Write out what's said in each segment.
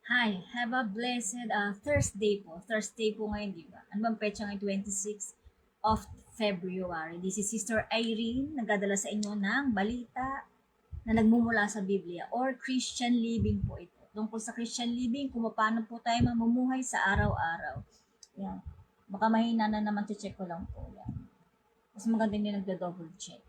Hi, have a blessed Thursday po. Thursday po ngayon, di ba? Ano bang petsa ngayon? 26th of February. This is Sister Irene, nagdadala sa inyo ng balita na nagmumula sa Biblia or Christian living po ito. Tungkol sa Christian living, kung paano po tayo mamumuhay sa araw-araw. Yan. Baka mahina na naman, check ko lang po. Yan. Mas maganda din nagda-double check.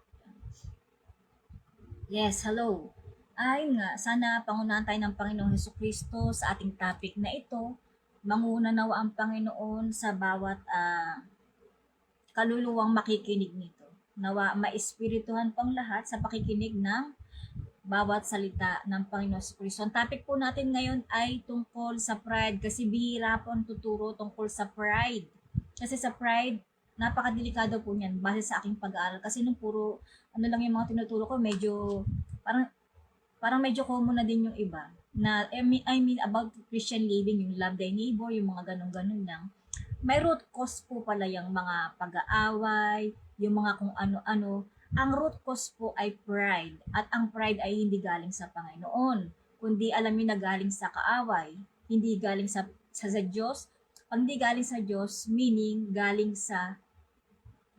Yes, hello. Ayun nga, sana pangunahan tayo ng Panginoong Hesukristo sa ating topic na ito. Manguna nawa ang Panginoon sa bawat kaluluwang makikinig nito. Nawa maespirituhan pang lahat sa pakikinig ng bawat salita ng Panginoong Hesukristo. Ang topic po natin ngayon ay tungkol sa pride kasi bihira po ang tuturo tungkol sa pride. Kasi sa pride, napakadelikado po niyan base sa aking pag-aaral. Kasi nung puro, ano lang yung mga tinuturo ko, medyo, parang medyo common na din yung iba. Na, I mean about Christian living, yung love thy neighbor, yung mga ganun-ganun lang. May root cause po pala yung mga pag-aaway, yung mga kung ano-ano. Ang root cause po ay pride. At ang pride ay hindi galing sa Panginoon. Kundi alam niyo na galing sa kaaway. Hindi galing sa Diyos. Pag hindi galing sa Diyos, meaning galing sa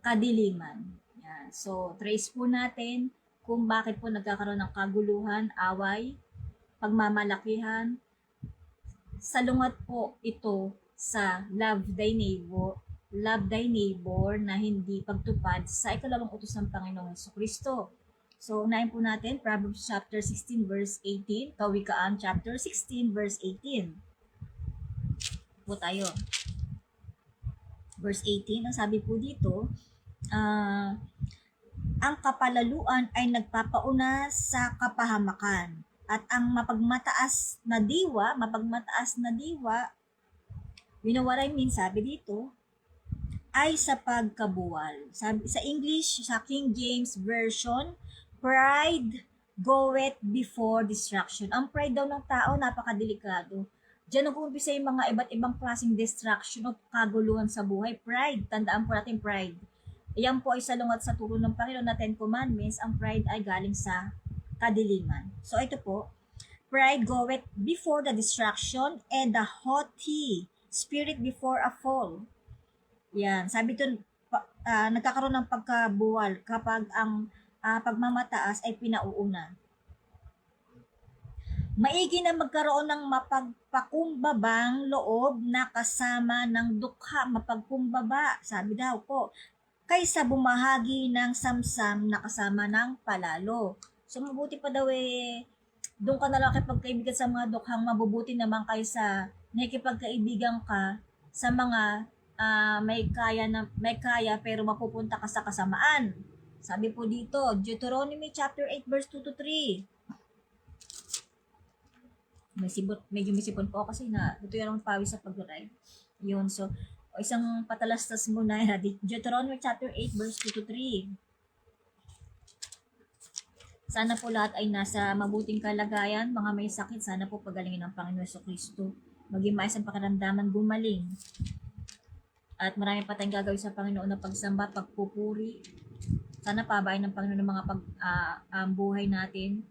kadiliman. Yan. So, trace po natin kung bakit po nagkakaroon ng kaguluhan, away, pagmamalakihan. Salungat po ito sa love thy neighbor na hindi pagtupad sa ikalawang utos ng Panginoong Hesukristo. So, unahin po natin, Proverbs chapter 16 verse 18, Kawikaan chapter 16 verse 18. Po tayo. Verse 18, ang sabi po dito, ang kapalaluan ay nagpapauna sa kapahamakan at ang mapagmataas na diwa, you know what I mean, sabi dito, ay sa pagkabuwal. Sabi, sa English, sa King James Version, pride goeth before destruction. Ang pride daw ng tao, napakadelikado. Diyan nag-uumpisa yung mga iba't ibang klaseng destruction o kaguluhan sa buhay. Pride, tandaan po natin pride. Ayan po ay salungat sa turo ng Panginoon na Ten Commandments, ang pride ay galing sa kadiliman. So ito po, pride goeth before the destruction and the haughty spirit before a fall. Yan, sabi ito, nagkakaroon ng pagkabuwal kapag ang pagmamataas ay pinauuna. Maigi na magkaroon ng mapagpakumbabang loob na kasama ng dukha, mapagkumbaba, sabi daw po, kaysa bumahagi ng samsam na kasama ng palalo. So mabuti pa daw doon ka na lang kipagkaibigan sa mga dukhang mabubuti naman kaysa nakikipagkaibigan ka sa mga may kaya pero mapupunta ka sa kasamaan. Sabi po dito, Deuteronomy chapter 8 verse 2 to 3. Medyo may sipon po kasi na ito yung pawis sa pag-drive. Yun, so o isang patalastas muna yan. Deuteronomy chapter 8 verse 2 to 3. Sana po lahat ay nasa mabuting kalagayan. Mga may sakit, sana po pagalingin ng Panginoon Jesucristo. Maging maayos ang pakiramdaman, gumaling. At marami pa tayong gagawin sa Panginoon na pagsamba, pagpupuri. Sana pabayan ng Panginoon ng mga buhay natin.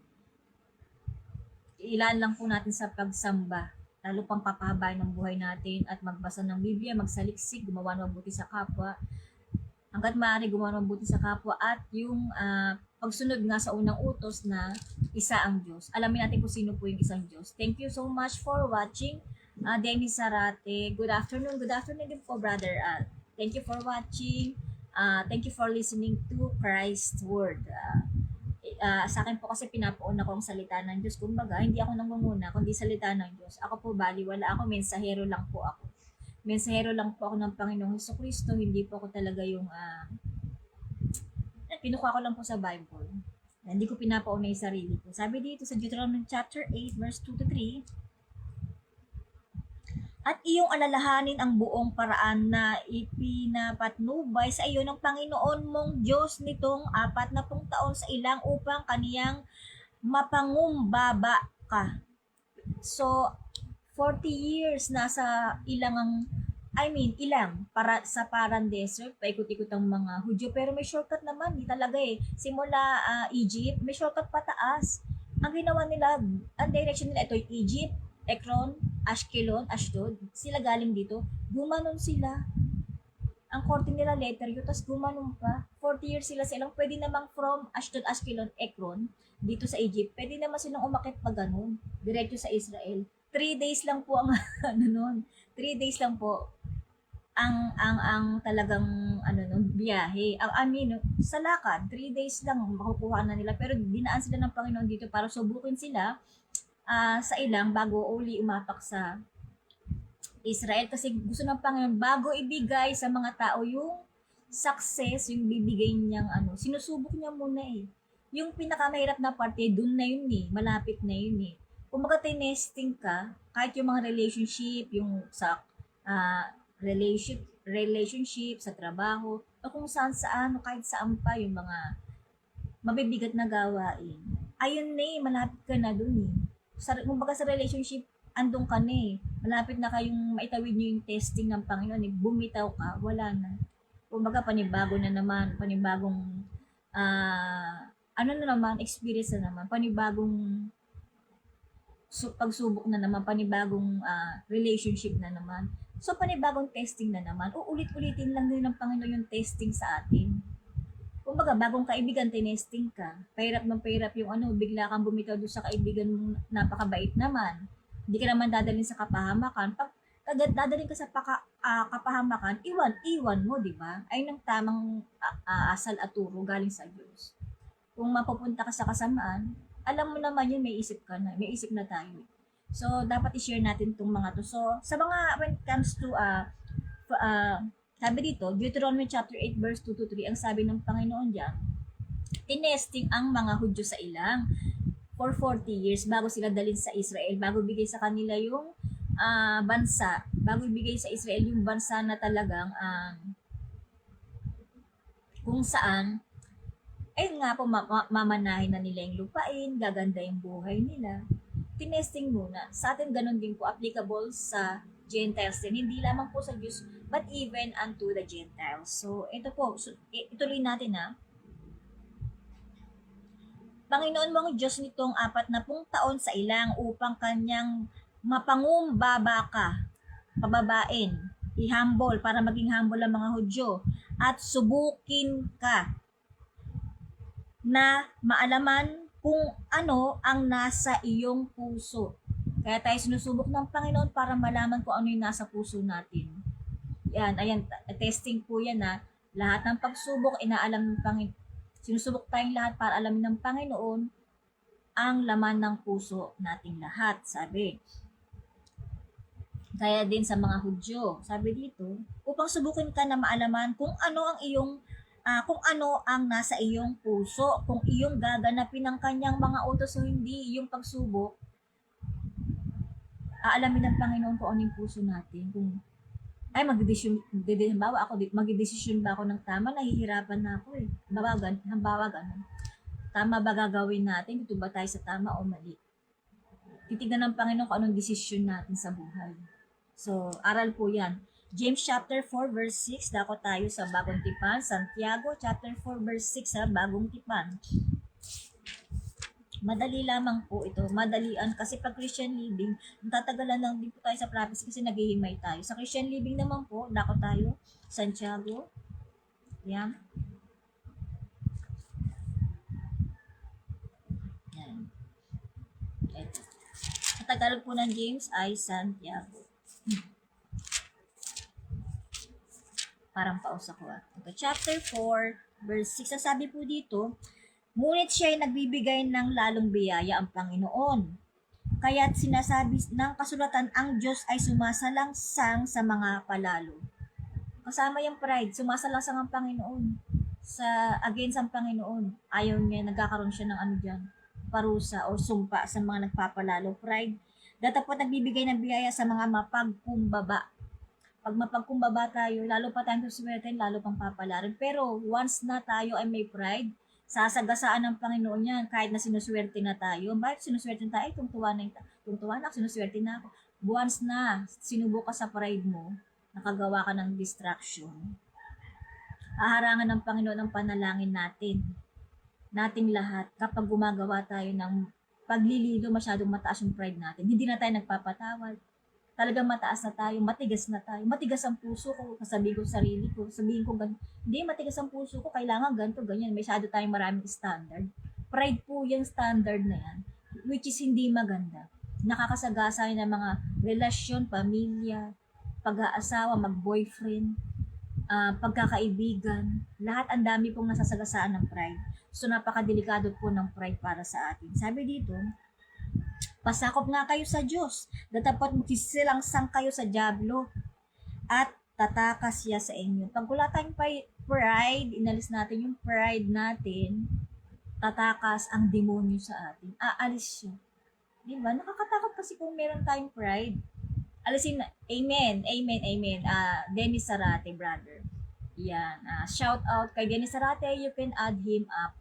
Ilan lang po natin sa pagsamba. Lalo pang papahabay ng buhay natin at magbasa ng Biblia, magsaliksik, gumawa ng mabuti sa kapwa. Hanggat maaari gumawa ng mabuti sa kapwa at yung pagsunod nga sa unang utos na isa ang Diyos. Alamin natin kung sino po yung isang Diyos. Thank you so much for watching. Dennis Sarate, good afternoon din po, brother. Thank you for watching. Thank you for listening to Christ's Word. Sa akin po kasi pinapauna ko ang salita ng Diyos. Kumbaga, hindi ako nangunguna, kundi salita ng Diyos. Ako po baliwala ako, mensahero lang po ako. Mensahero lang po ako ng Panginoong Hesukristo, hindi po ako talaga yung kinukuha ko lang po sa Bible. Hindi ko pinapauna yung sarili ko. Sabi dito sa Deuteronomy chapter 8 verse 2 to 3, at iyong alalahanin ang buong paraan na ipinapatnubay sa iyo ng Panginoon mong Diyos nitong 40 taon sa ilang upang kaniyang mapangumbaba ka. So, 40 years nasa ilang para sa Paran Desert, paikot-ikot ang mga Hudyo, pero may shortcut naman, di talaga simula Egypt, may shortcut pataas. Ang ginawa nila, ang direction nila, ito Egypt, Ekron, Ashkelon, Ashdod, sila galing dito, gumanon sila. Ang korte nila letter yun, tapos gumanon pa. 40 years sila silang, pwede namang from Ashdod, Ashkelon, Ekron, dito sa Egypt, pwede naman silang umakit pa ganun, diretso sa Israel. 3 days lang po ang ano nun. 3 days lang po ang talagang ano nun, biyahe. Ang sa lakad, 3 days lang makukuha na nila. Pero dinaan sila ng Panginoon dito para subukin sila sa ilang bago uli umapak sa Israel. Kasi gusto ng Panginoon, bago ibigay sa mga tao yung success, yung bibigay niyang sinusubok niya muna eh. Yung pinakamahirap na parte, dun na yun eh. Malapit na yun eh. Kung tinesting ka, kahit yung mga relationship, yung sa ah, relationship sa trabaho, o kung saan saan, o kahit saan pa yung mga mabibigat na gawain. Ayun na eh, malapit ka na dun eh. Kumbaga sa relationship, andun ka na eh. Malapit na kayong maitawid nyo yung testing ng Panginoon eh. Bumitaw ka, wala na. Kumbaga panibago na naman, panibagong ano na naman, experience na naman, panibagong pagsubok na naman, panibagong relationship na naman. So, panibagong testing na naman. Uulit-ulitin lang din ng Panginoon yung testing sa atin. Kumbaga, bagong kaibigan, tinesting ka. Pahirap ng pahirap yung bigla kang bumitaw doon sa kaibigan mong napakabait naman. Hindi ka naman dadalhin sa kapahamakan. Pag dadalhin ka sa kapahamakan, iwan mo, di ba? Ay ng tamang asal at turo galing sa Diyos. Kung mapupunta ka sa kasamaan, alam mo naman yun, may isip ka na, may isip na tayo. So, dapat i-share natin itong mga to. So, sa mga, when it comes to, sabi dito, Deuteronomy chapter 8 verse 2 to 3, ang sabi ng Panginoon diyan, tinesting ang mga Hudyo sa ilang for 40 years bago sila dalhin sa Israel, bago bigay sa kanila yung bansa, bago ibigay sa Israel yung bansa na talagang kung saan ayun nga po, mamanahin na nila yung lupain, gaganda yung buhay nila. Tinesting muna. Sa atin ganun din po, applicable sa Gentiles din. Hindi lamang po sa Jews, but even unto the Gentiles. So, ito po, ituloy natin ha. Panginoon mong Diyos nitong 40 taon sa ilang upang kanyang mapangumbaba ka, pababain, i-humble para maging humble ang mga Hudyo, at subukin ka na maalaman kung ano ang nasa iyong puso. Kaya tayo sinusubok ng Panginoon para malaman kung ano yung nasa puso natin. Yan, ayan, testing po yan ha. Lahat ng pagsubok, inaalam ng Panginoon. Sinusubok tayong lahat para alamin ng Panginoon ang laman ng puso nating lahat, sabi. Kaya din sa mga Hudyo, sabi dito, upang subukin ka na maalaman kung ano ang nasa iyong puso, kung iyong gaganapin ang kanyang mga utos o hindi, iyong pagsubok, aalamin ng Panginoon kung ano yung puso natin. Kung ay magdedesisyon ba ako ng tama, nahihirapan na ako eh. Hambawa ganun. Tama ba gagawin natin? Dito ba tayo sa tama o mali? Titignan ng Panginoon kung anong desisyon natin sa buhay. So, aral po yan. James chapter 4 verse 6, dako tayo sa Bagong Tipan. Santiago chapter 4 verse 6 sa Bagong Tipan. Madali lamang po ito. Madalian kasi pag Christian living, tatagalan lang din po tayo sa prophecy kasi naghihimay tayo. Sa Christian living naman po, dako tayo. Santiago. Yan. Yan. Ito. Sa Tagalog po ng James ay Santiago. Parang pausa ko Ito, chapter 4, verse 6. Sabi po dito, ngunit siya ay nagbibigay ng lalong biyaya ang Panginoon. Kaya't sinasabi ng kasulatan, ang Diyos ay sumasalangsang sa mga palalo. Kasama yung pride, sumasalangsang ang Panginoon. Against ang Panginoon. Ayaw niya, nagkakaroon siya ng parusa o sumpa sa mga nagpapalalo. Pride. Datapot nagbibigay ng biyaya sa mga mapagkumbaba. Pag mapagkumbaba tayo, lalo pa tayong suswerten, lalo pang papalarin. Pero once na tayo ay may pride, sasagasaan ng Panginoon yan kahit na sinuswerte na tayo. Bakit sinuswerte na tayo? Tungtuwa na ako, sinuswerte na ako. Once na sinubukan sa pride mo, nakagawa ka ng distraction, haharangan ng Panginoon ang panalangin nating lahat kapag gumagawa tayo ng paglililo, masyadong mataas yung pride natin. Hindi na tayo nagpapatawad. talagang mataas na tayo, matigas na tayo. Matigas ang puso ko, sasabihin ko sa sarili ko, sabihin ko ganun. Hindi, matigas ang puso ko, kailangan ganito, ganyan. Masyado tayong maraming standard. Pride po yung standard na yan, which is hindi maganda. Nakakasagasa ng mga relasyon, pamilya, pag-aasawa, mag-boyfriend, pagkakaibigan, lahat ang dami pong nasasagasaan ng pride. So napakadelikado po ng pride para sa atin. Sabi dito, pasakop nga kayo sa Diyos, datapat magsisilangsang kayo sa diablo at tatakas siya sa inyo. Pag wala tayong pride, inalis natin yung pride natin, tatakas ang demonyo sa atin. Aalis siya. Diba? Nakakatakot kasi kung meron tayong pride. Alisin na. Amen. Amen. Amen. Dennis Sarate, brother. Yan. Shout out kay Dennis Sarate. You can add him up.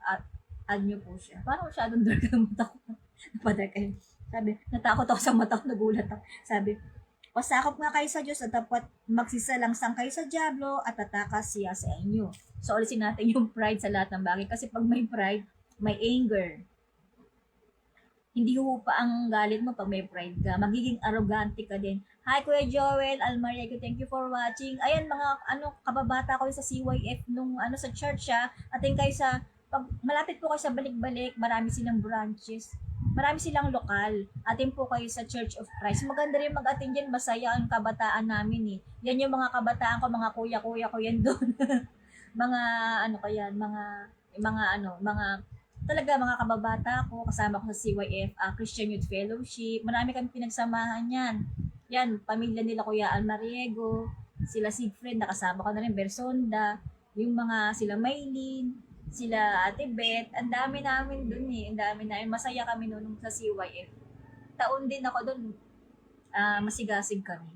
Add nyo po siya. Parang masyadong dark ang mata ko. Napadark kayo. Sabi, natakot ako sa mata ko. Nagulat ako. Sabi, pasakop nga kayo sa Diyos at dapat magsisalangsang kayo sa diablo at tatakas siya sa inyo. So, alisin natin yung pride sa lahat ng bagay. Kasi pag may pride, may anger. Hindi hupa ang galit mo pag may pride ka. Magiging arrogante ka din. Hi, Kuya Joel, Almariego, thank you for watching. Ayan, mga kababata ko sa CYF nung sa church siya. Atin kayo sa, pag malapit po kayo sa balik-balik, marami silang branches. Marami silang lokal. Atin po kayo sa Church of Christ. Maganda rin mag-atin dyan. Masaya ang kabataan namin eh. Yan yung mga kabataan ko, mga kuya-kuya ko yan doon. Mga talaga mga kababata ko, kasama ko sa CYF, Christian Youth Fellowship. Marami kami pinagsamahan yan. Yan, pamilya nila Kuya Almariego, sila Siegfried, nakasama ko na rin, Bersonda, yung mga sila Maylin, sila Ate Beth, ang dami namin dun eh, ang dami namin. Masaya kami noon sa CYF. Taon din ako dun, masigasig kami.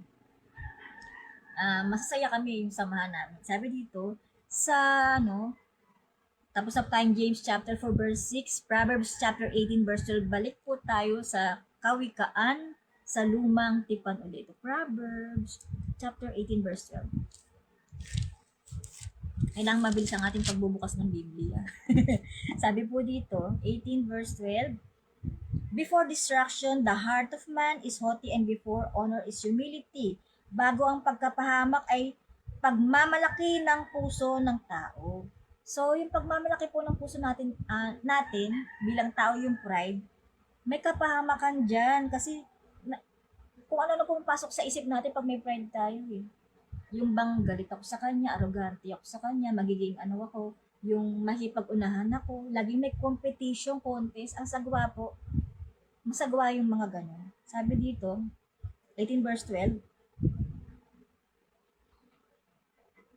Masaya kami yung samahan namin. Sabi dito, tapos na tayong James chapter 4 verse 6, Proverbs chapter 18 verse 12. Balik po tayo sa kawikaan sa lumang tipan ulit. Proverbs chapter 18 verse 12. Kailangan mabilis ang ating pagbubukas ng Biblia. Sabi po dito, 18 verse 12, before destruction, the heart of man is haughty, and before honor is humility. Bago ang pagkapahamak ay pagmamalaki ng puso ng tao. So, yung pagmamalaki po ng puso natin bilang tao, yung pride, may kapahamakan dyan. Kasi, kung ano na pumapasok sa isip natin pag may pride tayo eh. Yung bang galit ako sa kanya, arrogante ako sa kanya, magiging ako, yung mahipag-unahan ako, laging may competition, contest, ang sagwa po, masagwa yung mga ganun. Sabi dito, 18 verse 12,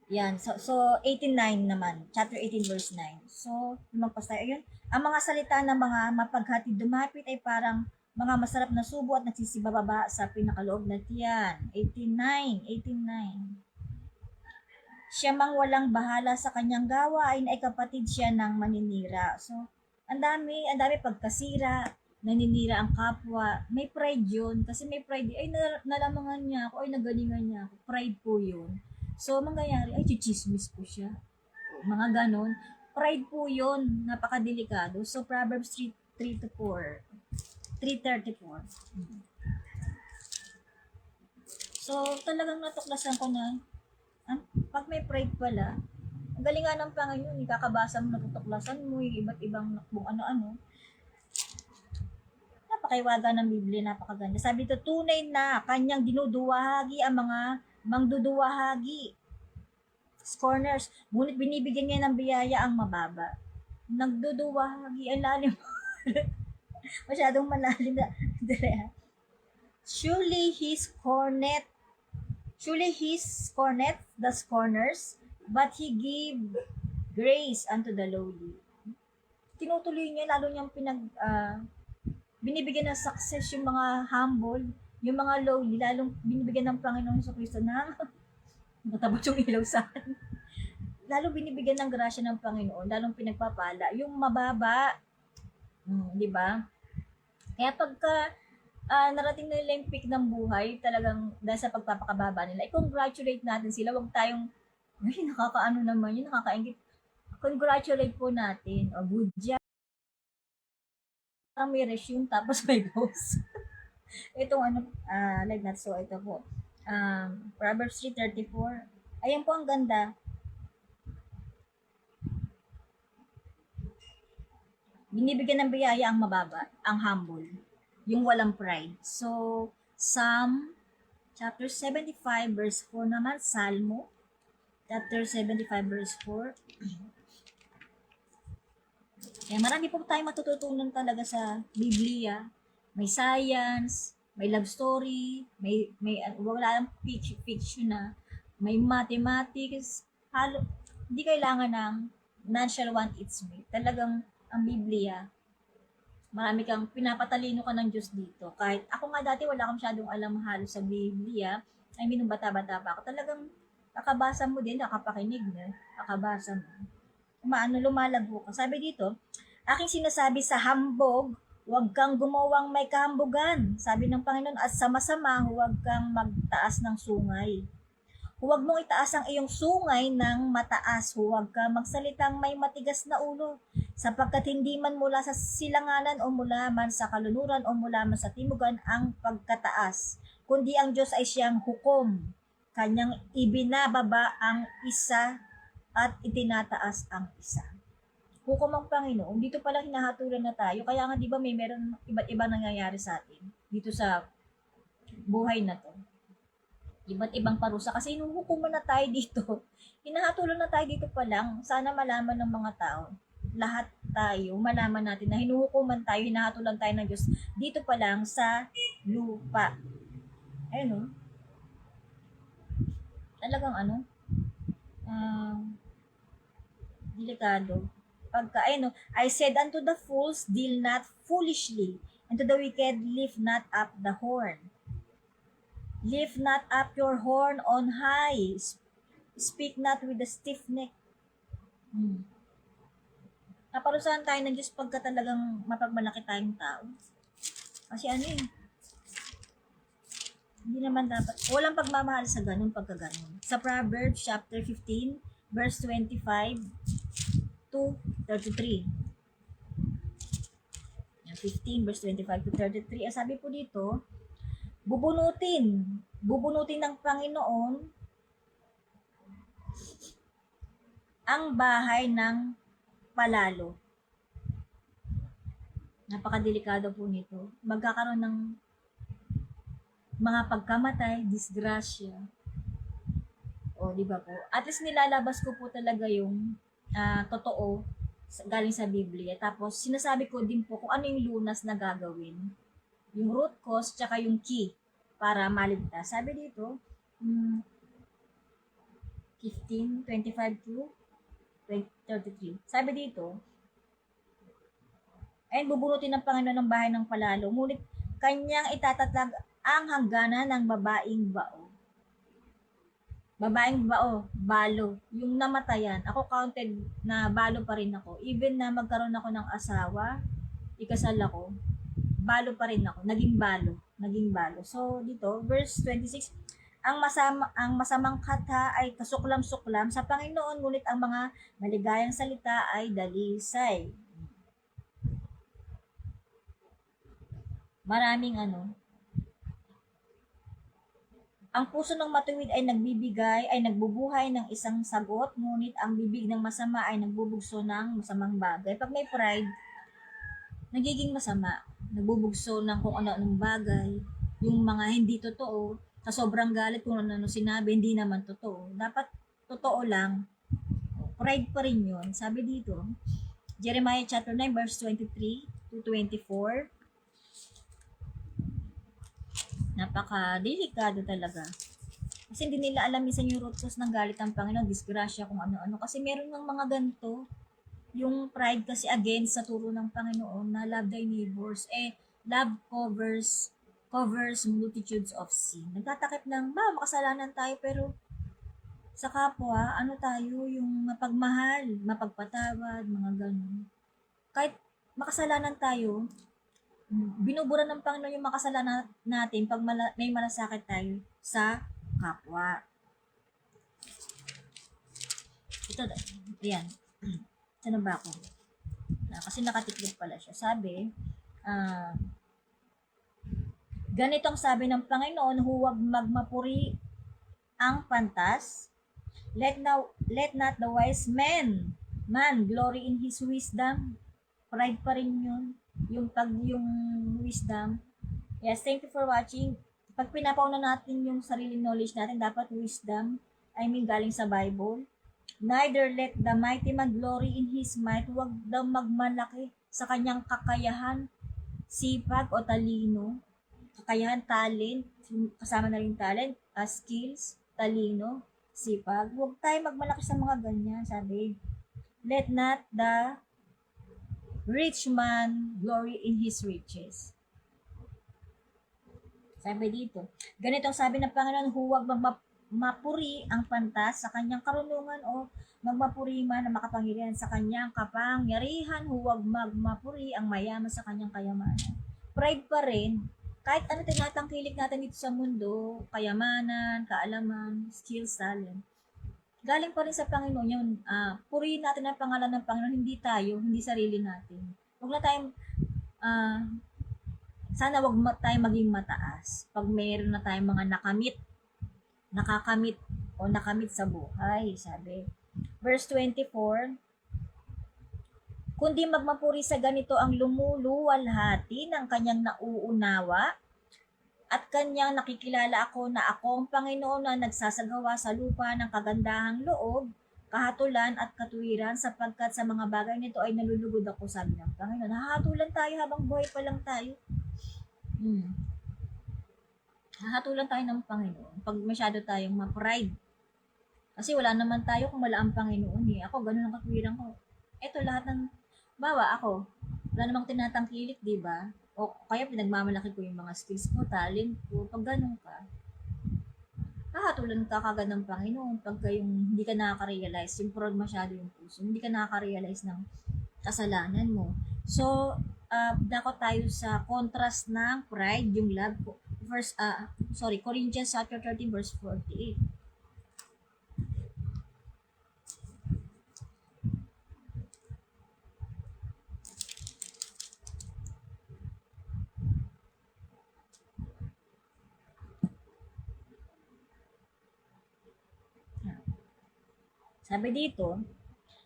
yan. So 18:9 naman. Chapter 18 verse 9. So, lumagpas tayo. Ayun. Ang mga salita ng mga mapaghatid dumapit ay parang mga masarap na subo at nagsisibababa sa pinakaloob na tiyan. 18:9. Siya mang walang bahala sa kanyang gawain ay kapatid siya ng maninira. So, ang dami pagkasira, naninira ang kapwa. May pride yun. Kasi may pride. Ay, nalamangan niya ako. Ay, nagalingan niya ako. Pride po yun. So, mangyayari, ay, chichismis po siya. Mga ganon. Pride po yun. Napakadelikado. So, Proverbs 3:34. So, talagang natuklasan ko na, pag may pride pala, ang galingan ng Panginoon, ikakabasa mo, natutuklasan mo, yung iba't ibang kung ano-ano. Napakaiwaga ng Biblia, napakaganda. Sabi ito, tunay na kanyang dinuduwahagi ang mga mangduduwahagi, scorners, ngunit binibigyan niya ng biyaya ang mababa. Nagduduwahagi, ang lalim. Masyadong malalim na. Surely he scorneth the scorners, but he give grace unto the lowly. Tinutuloy niya, lalo niyang binibigyan ng success yung mga humble, yung mga lowly, lalong binibigyan ng Panginoon sa Kristo na matabot yung ilaw sa akin. Lalo binibigyan ng grasya ng Panginoon, lalong pinagpapala, yung mababa. Di ba? Kaya pagka narating na nila yung peak ng buhay, talagang dahil sa pagpapakababa nila, i-congratulate natin sila. Huwag tayong, ay, nakakaano naman yun, nakakaingit. Congratulate po natin. O, good job. Parang may resume, tapos may boss. Itong ano, like that. So, ito po. Proverbs 3:34. Ayan po ang ganda. Binibigyan ng biyaya ang mababa, ang humble, yung walang pride. So, Psalm chapter 75 verse 4 naman, Salmo chapter 75 verse 4. Kaya marami po tayong matututunan talaga sa Biblia. May science, may love story, wala lang fiction na, may mathematics, halo, hindi kailangan ng natural one it's me. Talagang ang Biblia, marami kang pinapatalino ka ng Diyos dito. Kahit ako nga dati wala akong masyadong alam halos sa Biblia. I mean, nung bata-bata pa ako, talagang kakabasa mo din, nakapakinig na, kakabasa mo. Lumalago ka. Sabi dito, aking sinasabi sa hambog, huwag kang gumawang may kahambugan. Sabi ng Panginoon, at sa masama, huwag kang magtaas ng sungay. Huwag mong itaas ang iyong sungay ng mataas. Huwag ka magsalitang may matigas na ulo. Sapagkat hindi man mula sa silanganan o mula man sa kalunuran o mula man sa timugan ang pagkataas, kundi ang Diyos ay siyang hukom. Kanyang ibinababa ang isa at itinataas ang isa. Hukom ang Panginoon. Dito pala hinahatulan na tayo. Kaya nga di ba may meron iba't iba nangyayari sa atin dito sa buhay na to. Iba't ibang parusa kasi hinuhukuman na tayo dito. Hinahatulan na tayo dito pa lang. Sana malaman ng mga tao. Lahat tayo, malaman natin na hinuhukuman tayo, hinahatulan tayo ng Diyos dito pa lang sa lupa. Ayun o. Talagang ano, delikado. Pagka, ayun o, I said unto the fools, deal not foolishly, and to the wicked, lift not up the horn. Lift not up your horn on high. Speak not with a stiff neck. Naparusahan tayo ng Diyos pagka talagang mapagmalaki tayong tao. Kasi ano eh, hindi naman dapat, walang pagmamahal sa ganun pagkaganon. Sa Proverbs chapter 15, verse 25 to 33. 15 verse 25 to 33. Sabi po dito, bubunutin ng Panginoon ang bahay ng palalo. Napakadelikado po nito. Magkakaroon ng mga pagkamatay, disgrasya. O, di ba po? At least nilalabas ko po talaga yung totoo galing sa Biblia. Tapos, sinasabi ko din po kung ano yung lunas na gagawin. Yung root cause, tsaka yung key para maligtas. Sabi dito, 15, 25 to 33. Sabi dito, ayun, bubunutin ng Panginoon ng bahay ng palalo, ngunit kanyang itatatag ang hangganan ng babaeng bao. Babaeng bao, balo. Yung namatayan, ako counted na balo pa rin ako. Even na magkaroon ako ng asawa, ikasal ako, balo pa rin ako. Naging balo. So, dito, verse 26, ang masamang kata ay kasuklam-suklam sa Panginoon, ngunit ang mga maligayang salita ay dalisay. Maraming ang puso ng matuwid ay nagbubuhay ng isang sagot, ngunit ang bibig ng masama ay nagbubugso ng masamang bagay. Pag may pride, nagiging masama. Nagbubugso ng kung ano-anong bagay, yung mga hindi totoo, sa sobrang galit kung ano sinabi, hindi naman totoo. Dapat totoo lang. Pride pa rin yun. Sabi dito, Jeremiah chapter 9 verse 23 to 24. Napaka-delikado talaga. Kasi hindi nila alam minsan yung root cause ng galit ng Panginoon, disgrasya, kung ano-ano. Kasi meron ng mga ganito, yung pride kasi against sa turo ng Panginoon na love thy neighbors. Love covers multitudes of sin. Nagtatakip ng, makasalanan tayo, pero sa kapwa, tayo, yung mapagmahal, mapagpatawad, mga ganun. Kahit makasalanan tayo, binubura ng Panginoon yung makasalanan natin pag may malasakit tayo sa kapwa. Ito, yan. Saan ba ako? Kasi nakatiklop pala siya. Sabi, Ganitong sabi ng Panginoon, huwag magmapuri ang pantas. Let not the wise man glory in his wisdom. Pride pa rin yun. Yung wisdom. Yes, thank you for watching. Pag pinapauna natin yung sarili knowledge natin, dapat wisdom. I mean, galing sa Bible. Neither let the mighty man glory in his might. Huwag daw magmalaki sa kanyang kakayahan, sipag o talino. Kakayahan, talent, kasama na rin talent, skills, talino, sipag. Huwag tayo magmalaki sa mga ganyan, sabi. Let not the rich man glory in his riches. Sabi dito, ganitong sabi ng Panginoon, huwag magmapuri ang pantas sa kanyang karunungan o magmapuri man ang makapangyarihan sa kanyang kapangyarihan, huwag magmapuri ang mayaman sa kanyang kayamanan. Pride pa rin, kahit ano tinatangkilik natin dito sa mundo, kayamanan, kaalaman, skills, talent, galing pa rin sa Panginoon yun. Purihin natin ang pangalan ng Panginoon, hindi tayo, hindi sarili natin. Huwag na tayong, sana wag tayo maging mataas. Pag mayroon na tayong mga nakamit sa buhay, sabi. Verse 24, kundi magmapuri sa ganito ang lumuluwalhati ng kanyang nauunawa at kanyang nakikilala ako na ako ang Panginoon na nagsasagawa sa lupa ng kagandahang loob, kahatulan at katuwiran sapagkat sa mga bagay nito ay nalulugod ako, sabi ng Panginoon. Hahatulan tayo habang buhay pa lang tayo. Hahatulan tayo ng Panginoon pag masyado tayong ma-pride. Kasi wala naman tayo kung wala ang Panginoon eh. Ako, ganun ang katwiran ko. Eto, lahat ng, ako, wala namang tinatangkilik, di ba? O kaya pinagmamalaki ko yung mga skills ko, talent ko. Pag ganun ka, hahatulan ka kagad ng Panginoon pagka yung hindi ka nakaka-realize, yung proud masyado yung puso, hindi ka nakaka-realize ng kasalanan mo. So, dako tayo sa contrast ng pride, yung love ko. Corinthians chapter 13 verse 48. Sabi dito,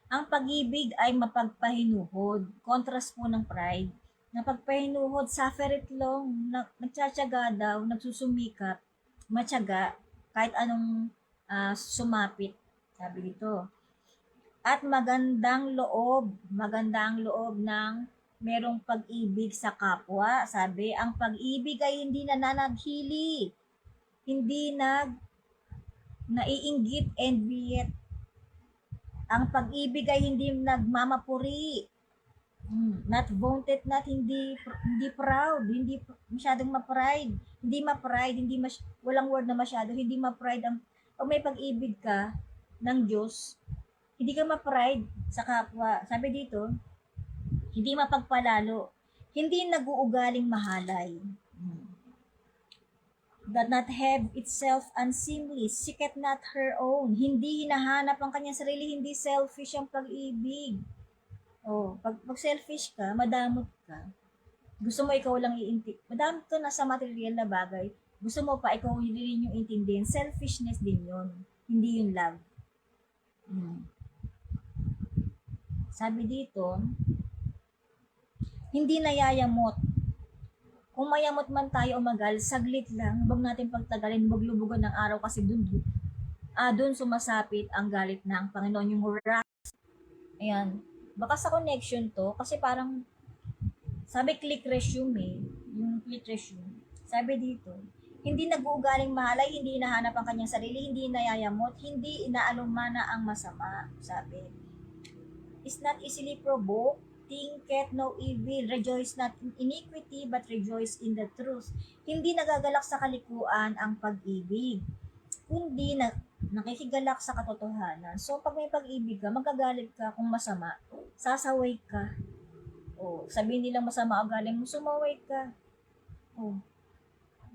ang pag-ibig ay mapagpahinuhod. Contrast po ng pride. Napagpahinuhod, suffereth long, nagtsatsaga daw, nagsusumikap, matyaga, kahit anong sumapit. Sabi dito. At magandang loob ng merong pag-ibig sa kapwa. Sabi, ang pag-ibig ay hindi nananaghili, hindi naiinggit, envious. Ang pag-ibig ay hindi nagmamapuri, not vaunted, not hindi proud, hindi masyadong ma-pride, walang word na masyado, hindi ma-pride. Pag may pag-ibig ka ng Diyos, hindi ka ma-pride sa kapwa. Sabi dito, hindi mapagpalalo, hindi nag-uugaling mahalay, that not have itself unseemly, seeketh not her own, hindi hinahanap ang kanyang sarili, hindi selfish ang pag-ibig. Pag selfish ka, madamot ka. Gusto mo ikaw lang madamot ka na sa material na bagay, gusto mo pa ikaw rin yung intindihin, selfishness din yun, hindi yung love. Sabi dito, hindi nayayamot. Kung mayamot man tayo o magal, saglit lang, huwag natin pagtagalin, maglubugan ng araw kasi dun sumasapit ang galit ng Panginoon, yung wrath. Ayan, baka sa connection to, kasi parang, sabi click resume, sabi dito, hindi nag-uugaling mahalay, hindi hinahanap ang kanyang sarili, hindi nayayamot, hindi inaalumana ang masama, sabi. Is not easily provoked, thinketh no evil, rejoice not in iniquity, but rejoice in the truth. Hindi nagagalak sa kalikuan ang pag-ibig, kundi nakikigalak sa katotohanan. So, pag may pag-ibig ka, magagalit ka kung masama, sasaway ka. Sabihin nilang masama ang galing mo, sumaway ka.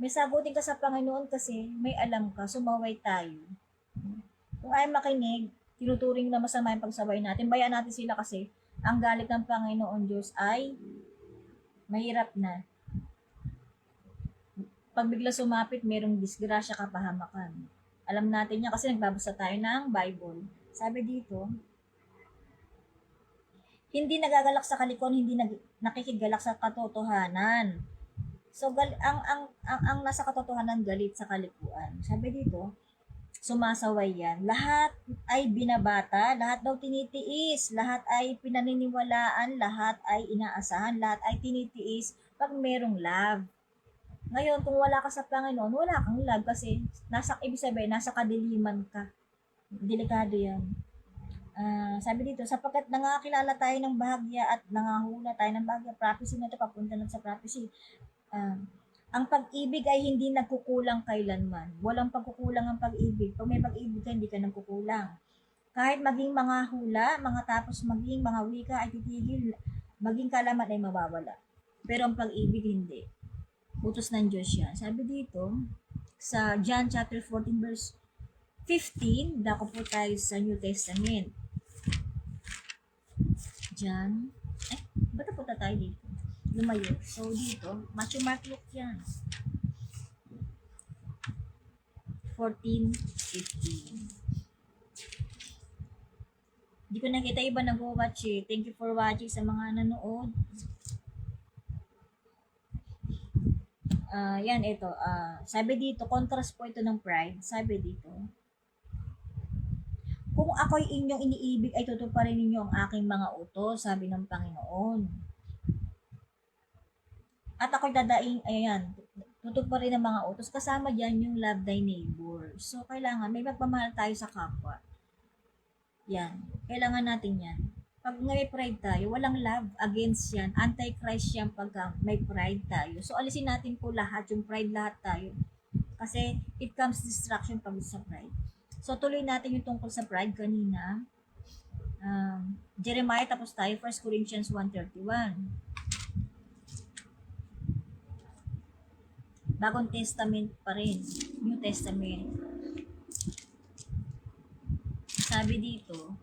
May sagutin ka sa Panginoon kasi may alam ka, sumaway tayo. Kung ay makinig, tinuturing na masama yung pagsabay natin, bayaan natin sila kasi ang galit ng Panginoon Diyos ay mahirap na. Pag bigla sumapit, merong disgrasya, kapahamakan. Alam natin yan kasi nagbabasa tayo ng Bible. Sabi dito, hindi nagagalak sa kalikuan, hindi nakikigalak sa katotohanan. So ang nasa katotohanan galit sa kalikuan. Sabi dito, sumasaway yan. Lahat ay binabata, lahat daw tinitiis, lahat ay pinaniniwalaan, lahat ay inaasahan, lahat ay tinitiis pag merong love. Ngayon, kung wala ka sa Panginoon, wala kang love kasi ibig sabihin, nasa kadiliman ka. Delikado yan. Sabi dito, sapagkat nangakilala tayo ng bahagya at nangahula tayo ng bahagya, prophecy na ito, papunta na sa prophecy. Ang pag-ibig ay hindi nagkukulang kailanman. Walang pagkukulang ang pag-ibig. Pag may pag-ibig ka, hindi ka nagkukulang. Kahit maging mga hula, mga tapos maging mga wika ay titigil, maging kalaman ay mawawala. Pero ang pag-ibig hindi. Utos ng Diyos yan. Sabi dito, sa John chapter 14 verse 15, dako po tayo sa New Testament. John, ba't punta tayo dito? Lumayo. So, dito, Matthew, Mark, Luke yan. 14, 15. Hindi ko nakita iba nag-watch eh. Thank you for watching sa mga nanood. Yan, ito. Sabi dito, contrast po ito ng pride. Sabi dito, kung ako'y inyong iniibig, ay tutuparin ninyo ang aking mga utos, sabi ng Panginoon. At ako'y dadaing, ayan, tutuparin ang mga utos. Kasama dyan yung love thy neighbor. So, kailangan, may magpamahal tayo sa kapwa. Yan. Kailangan natin yan. Pag may pride tayo, walang love against yan. Anti-Christ yan pagka may pride tayo. So, alisin natin po lahat, yung pride lahat tayo. Kasi, it comes distraction pag sa pride. So, tuloy natin yung tungkol sa pride kanina. Jeremiah, tapos tayo, 1 Corinthians 1:31. Bagong Testament pa rin. New Testament. Sabi dito,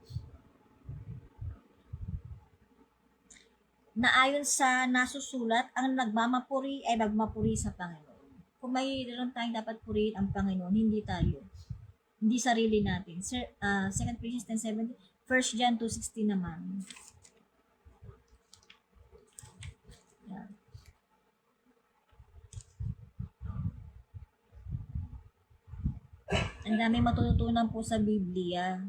na ayon sa nasusulat, ang nagmamapuri ay magmapuri sa Panginoon. Kung mayroon tayong dapat purihin ang Panginoon, hindi tayo. Hindi sarili natin. 2 Corinthians 10:17, 1 John 2:16 naman. Yan. Ang dami matututunan po sa Biblia.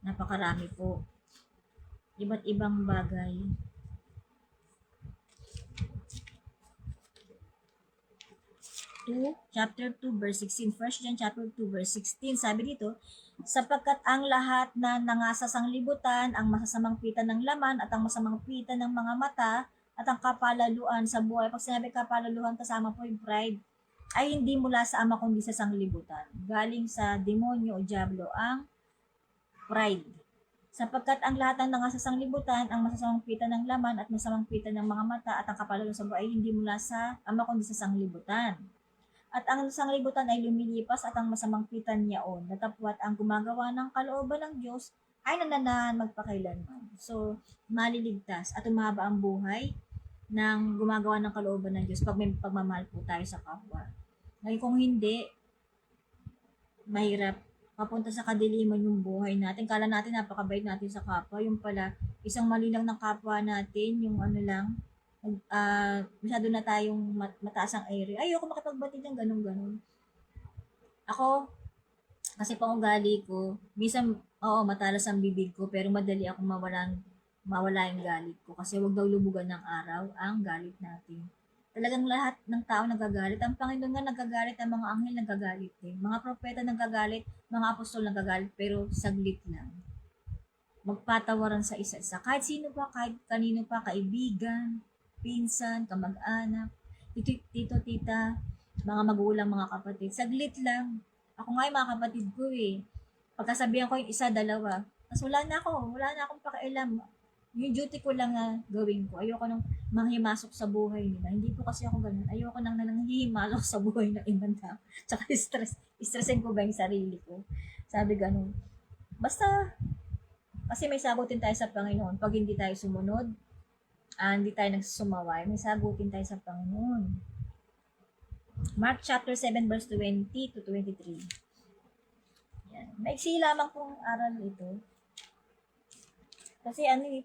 Napakarami po. Iba't ibang bagay. Chapter 2, verse 16. 1 John chapter 2, verse 16. Sabi dito, sapagkat ang lahat na nangasa sanglibutan, ang masasamang pita ng laman at ang masamang pita ng mga mata at ang kapalaluan sa buhay. Pag sinabi kapalaluan, kasama po yung pride, ay hindi mula sa ama kundi sa sanglibutan. Galing sa demonyo o diablo ang pride. Sapagkat ang lahat ng nangasa sanglibutan, ang masasamang pita ng laman at masamang pita ng mga mata at ang kapalaluan sa buhay ay hindi mula sa ama kundi sa sanglibutan. At ang sanglibutan ay lumilipas at ang masamang pitan niyaon, natapwat ang gumagawa ng kalooban ng Diyos ay nananahan magpakailanman. So, maliligtas at umaba ang buhay ng gumagawa ng kalooban ng Diyos pag may pagmamahal po tayo sa kapwa. Ngayon kung hindi, mahirap papunta sa kadiliman yung buhay natin. Kala natin napakabait natin sa kapwa. Yung pala, isang mali lang ng kapwa natin, yung ano lang, masyado na tayong mataas ang area. Ayoko makipagbatid ng ganun-ganun. Ako, kasi pang ugali ko, minsan, matalas ang bibig ko, pero madali akong mawala yung galit ko. Kasi wag daw lubugan ng araw ang galit natin. Talagang lahat ng tao nagagalit. Ang Panginoon nga nagagalit, ang mga anghel nagagalit din. Mga propeta nagagalit, mga apostol nagagalit, pero saglit lang. Magpatawaran sa isa-isa. Kahit sino pa, kahit kanino pa, kaibigan, pinsan, kamag-anak, tito, tita, mga magulang, mga kapatid. Saglit lang. Ako nga yung mga kapatid ko eh. Pagkasabihan ko yung isa, dalawa. Tapos wala na akong pakialam. Yung duty ko lang na gawin ko. Ayoko nang manghimasok sa buhay nila. Hindi po kasi ako ganun. Ayoko nang nanghihimasok sa buhay ng ibang tao. Tsaka stressin ko ba yung sarili ko. Sabi ganun. Basta, kasi may sagutin tayo sa Panginoon. Pag hindi tayo sumunod, hindi tayo nagsumaway, may sagutin tayo sa Panginoon. Mark chapter 7 verse 20 to 23. Yan. Maiksi lamang pong aral ito. Kasi ano eh,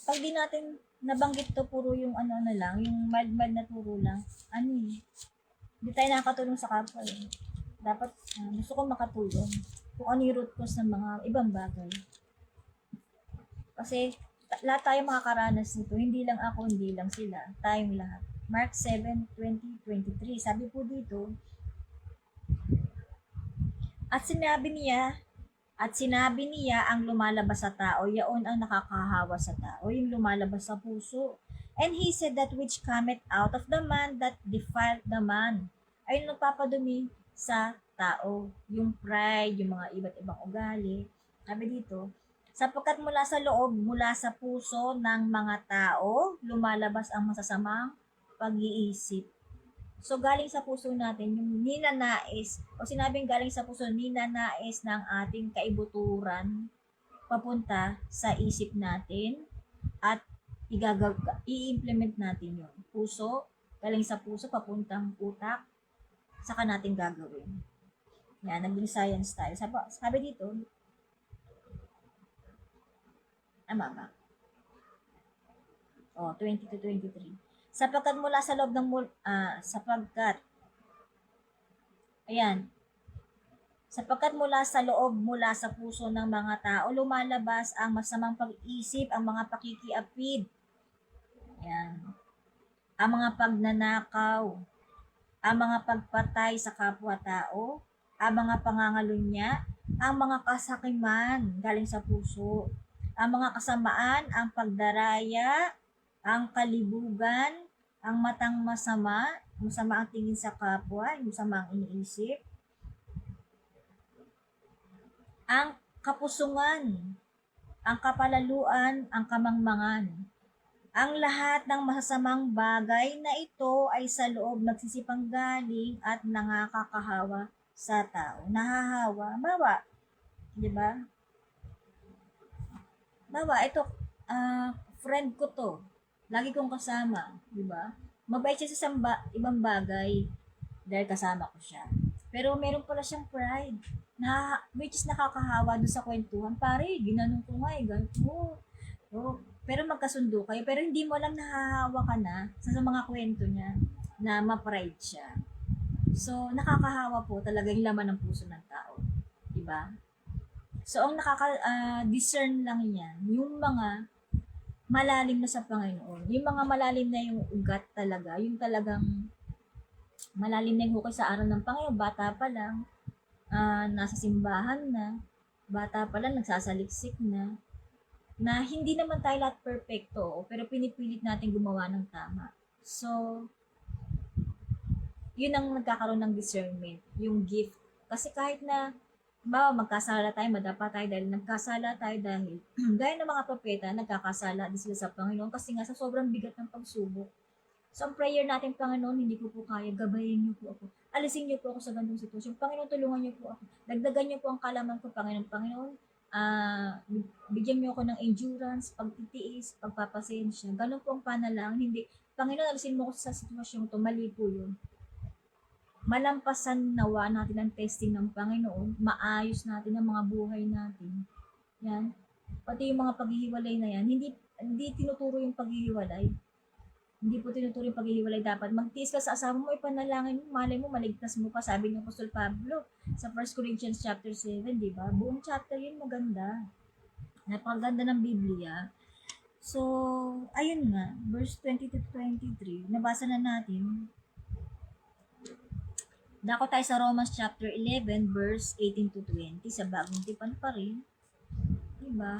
pag di natin nabanggit to, puro yung ano na lang, yung mild-mild na turo lang, ano eh, hindi tayo nakakatulong sa kapwa eh. Dapat gusto ko makatulong kung ano yung root cause ng mga ibang bagay. Kasi lahat tayo makakaranas nito, hindi lang ako, hindi lang sila, tayong lahat. Mark 7:20-23, sabi po dito, at sinabi niya ang lumalabas sa tao, yaon ang nakakahawa sa tao, yung lumalabas sa puso. And he said that which cometh out of the man that defiled the man. Ay nagpapadumi sa tao. Yung pride, yung mga iba't ibang ugali. Sabi dito, sapagkat mula sa loob, mula sa puso ng mga tao, lumalabas ang masasamang pag-iisip. So, galing sa puso natin, yung ninanais, o sinabing galing sa puso, ninanais ng ating kaibuturan papunta sa isip natin at i-implement natin yun. Puso, galing sa puso, papuntang utak, saka natin gagawin. Yan, naging science tayo. Sabi dito, tama ba? 20 to 23. Sapagkat mula sa loob ng sapagkat mula sa loob, mula sa puso ng mga tao, lumalabas ang masamang pag-isip, ang mga pakikiapid, ayan, ang mga pagnanakaw, ang mga pagpatay sa kapwa-tao, ang mga pangangalunya, ang mga kasakiman galing sa puso, ang mga kasamaan, ang pagdaraya, ang kalibugan, ang matang masama ang tingin sa kapwa, masama ang iniisip, ang kapusungan, ang kapalaluan, ang kamangmangan. Ang lahat ng masasamang bagay na ito ay sa loob nagsisipanggaling at nangakakahawa sa tao. Nahahawa, bawa, di ba? Bawa, ito, friend ko to. Lagi kong kasama, di ba? Mabait siya sa ibang bagay dahil kasama ko siya. Pero meron pala siyang pride which is nakakahawa doon sa kwentuhan. Pare, ginanong ko nga eh, ganito mo. Pero magkasundo kayo, pero hindi mo lang nahahawa ka na sa mga kwento niya na ma-pride siya. So, nakakahawa po talaga yung laman ng puso ng tao. Diba? So, ang nakaka-discern lang yan, yung mga malalim na sa Panginoon. Yung mga malalim na yung ugat talaga, yung talagang malalim na yung hukay sa aral ng Panginoon, bata pa lang, nasa simbahan na, bata pa lang, nagsasaliksik na hindi naman tayo lahat perfecto, pero pinipilit natin gumawa ng tama. So, yun ang nagkakaroon ng discernment, yung gift. Kasi kahit na magkasala tayo, madapa tayo dahil nagkasala tayo dahil gaya ng mga propeta, nagkakasala din sila sa Panginoon kasi nga sa sobrang bigat ng pagsubok. So, ang prayer natin, Panginoon, hindi ko po kaya, gabayin niyo po ako. Alisin niyo po ako sa ganung sitwasyon. Panginoon, tulungan niyo po ako. Dagdagan niyo po ang kalaman ko, Panginoon. Panginoon, bigyan niyo ako ng endurance, pagtitiis, pagpapasensya. Ganun po ang panalangin. Hindi, Panginoon, alisin mo ako sa sitwasyon to, mali po yun. Malampasan nawa natin ang testing ng Panginoon, maayos natin ang mga buhay natin. Yan. Pati yung mga paghihiwalay na yan, hindi tinuturo yung paghihiwalay. Hindi po tinuturo yung paghihiwalay. Dapat magtiis ka sa asawa mo, ipanalangin mo, malay mo, maligtas mo pa. Sabi ng Apostol Pablo sa 1 Corinthians chapter 7, di ba? Buong chapter yun maganda. Napakaganda ng Biblia. So, ayun nga, verse 20 to 23, nabasa na natin. Dako tayo sa Romans chapter 11 verse 18 to 20 sa Bagong Tipan pa rin. Diba?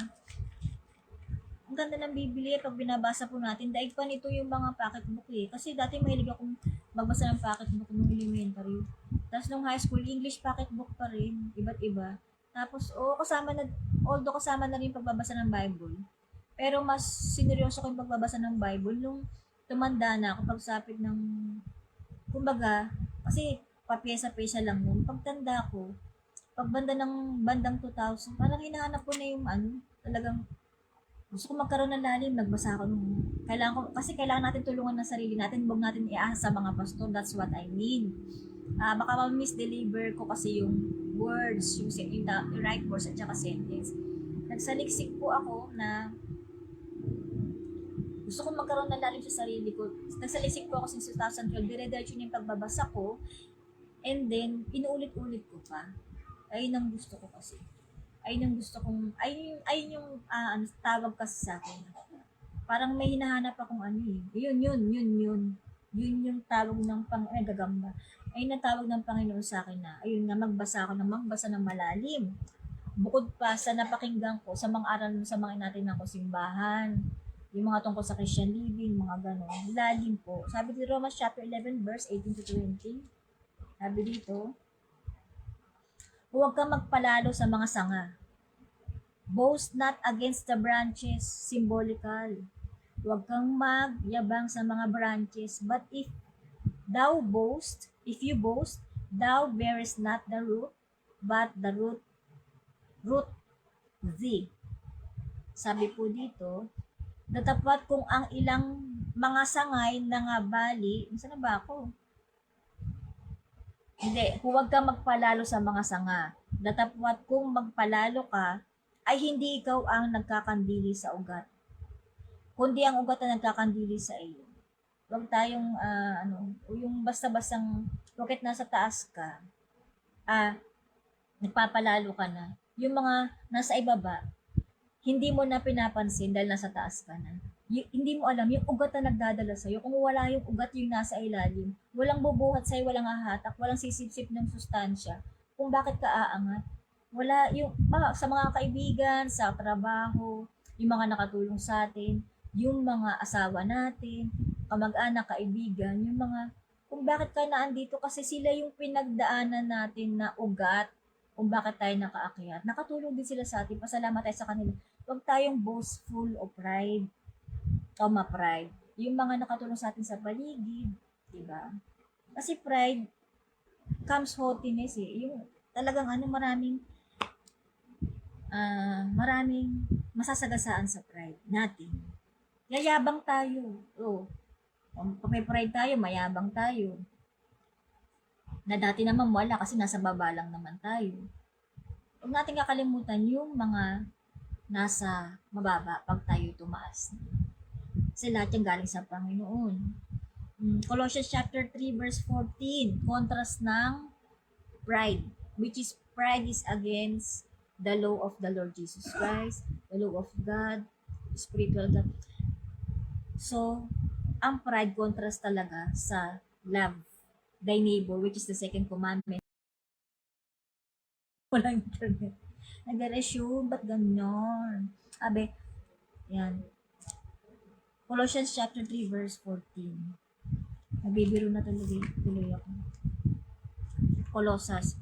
Ang ganda ng Biblia pag binabasa po natin. Daig pa nito yung mga pocketbook eh. Kasi dati mahilig akong magbasa ng pocketbook nung elementary. Tapos nung high school, English pocketbook pa rin. Iba't iba. Tapos, although kasama na rin pagbabasa ng Bible. Pero mas sineryoso ko yung pagbabasa ng Bible nung tumanda na ako pagsapit ng, kumbaga, kasi papiyesa-piyesa lang nun. Pagtanda ko, pagbanda ng bandang 2000, parang hinahanap ko na yung talagang Gusto ko magkaroon ng lalim, nagbasa ako nung, kasi kailangan natin tulungan ng sarili natin, huwag natin iasa sa mga pastor, that's what I mean. Baka ma-misdeliver ko kasi yung words, yung right words at saka sentence. Nagsaliksik po ako na gusto ko magkaroon ng lalim sa sarili ko. Nagsaliksik po ako since 2012, dire-diretso na yung pagbabasa ko, and then, inuulit-ulit ko pa. Ayun ang gusto ko kasi. Ayun ang gusto kong, ayun yung tawag kasi sa akin. Parang may hinahanap akong ano eh. Yun yung tawag ng gagamba. Ayun ang tawag ng Panginoon sa akin na, ayun nga, magbasa ako ng magbasa ng malalim. Bukod pa sa napakinggan ko, sa mga aral sa mga natin ng simbahan, yung mga tungkol sa Christian living, mga gano'n. Lalim po. Sabi dito Romans chapter 11 verse 18 to 20. Sabi dito, huwag kang magpalalo sa mga sanga. Boast not against the branches, symbolical. Huwag kang magyabang sa mga branches, but if you boast, thou bearest not the root, but the root thee. Sabi po dito, datapat kung ang ilang mga sangay na nga bali, saan na ba ako? Hindi, huwag kang magpalalo sa mga sanga. Datapwat kung magpalalo ka, ay hindi ikaw ang nagkakandili sa ugat, kundi ang ugat na nagkakandili sa iyo. Huwag tayong, yung basta-bastang, bakit nasa taas ka, nagpapalalo ka na. Yung mga nasa ibaba, hindi mo na pinapansin dahil nasa taas ka na. Hindi mo alam yung ugat na nagdadala sa'yo. Kung wala yung ugat yung nasa ilalim, walang bubuhat sa'yo, walang hahatak, walang sisip-sip ng sustansya. Kung bakit ka aangat. Wala yung, sa mga kaibigan, sa trabaho, yung mga nakatulong sa atin, yung mga asawa natin, kamag-anak, kaibigan, yung mga, kung bakit ka naandito, kasi sila yung pinagdaanan natin na ugat, kung bakit tayo nakaakyat. Nakatulong din sila sa atin, pasalamat tayo sa kanila. Huwag tayong boastful o pride, pride. Yung mga nakatulong sa atin sa paligid, di ba? Kasi pride comes haughtiness eh. Yung talagang maraming masasagasaan sa pride natin. Yayabang tayo. Pag may pride tayo, mayabang tayo. Na dati naman wala kasi nasa baba lang naman tayo. Huwag natin kakalimutan yung mga nasa mababa pag tayo tumaas. Kasi lahat yung galing sa Panginoon. Colossians chapter 3 verse 14, contrast ng pride, which is pride is against the law of the Lord Jesus Christ, the law of God, spiritual God. So, ang pride contrast talaga sa love thy neighbor, which is the second commandment. Walang internet. Nag-resume, ba't ganyan? Abe, yan. Colossians chapter 3 verse 14. Nabibiro na tuloy ako. Colossus.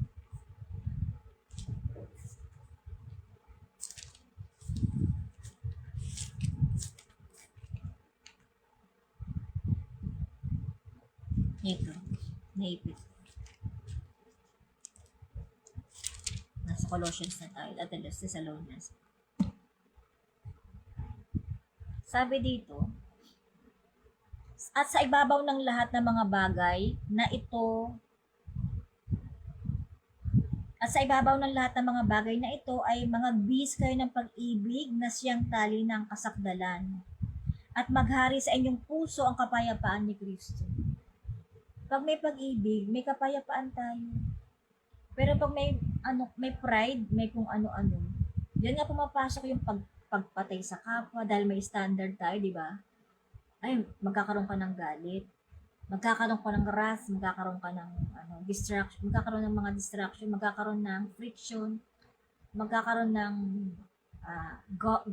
Ito. Naipit. Nasa Colossians na tayo. At Los Thessalonians. Sabi dito, at sa ibabaw ng lahat ng mga bagay na ito, ay mga bis kayo ng pag-ibig na siyang tali ng kasakdalan. At maghari sa inyong puso ang kapayapaan ni Kristo. Pag may pag-ibig, may kapayapaan tayo. Pero pag may pride, may kung ano-ano, yan nga pumapasok yung pagpatay sa kapwa dahil may standard tayo, di ba? Ay, magkakaroon ka ng galit, magkakaroon ka ng wrath, magkakaroon ka ng distraction, magkakaroon ng mga distraction, magkakaroon ng friction, magkakaroon ng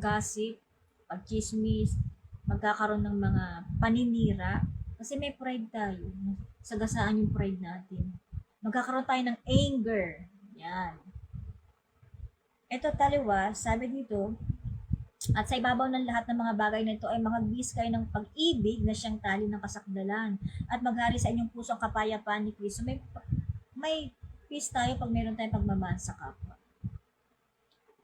gossip, pagchismis, magkakaroon ng mga paninira, kasi may pride tayo. Sagasaan yung pride natin. Magkakaroon tayo ng anger. Yan. Ito taliwa, sabi dito, at sa ibabaw ng lahat ng mga bagay na ito ay magbis kayo ng pag-ibig na siyang tali ng kasakdalan at maghari sa inyong puso ang kapayapaan ni Kristo. May peace tayo pag meron tayong pagmamahal sa kapwa.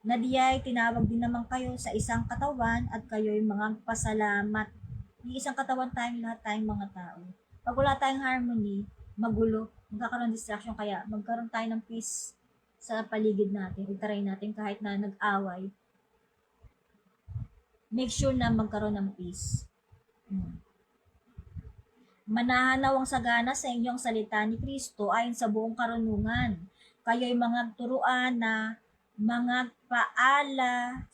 Nadiyay, tinawag din naman kayo sa isang katawan at kayo'y mga pasalamat. Yung isang katawan tayong lahat tayong mga tao. Pag wala tayong harmony, magulo, magkakaroon ng distraction, kaya magkaroon tayo ng peace sa paligid natin. Itaray natin kahit na nag-away. Make sure na magkaroon ng peace. Manahanaw ang sagana sa inyong salita ni Kristo ayon sa buong karunungan. Kayo'y mga turuan na mga paala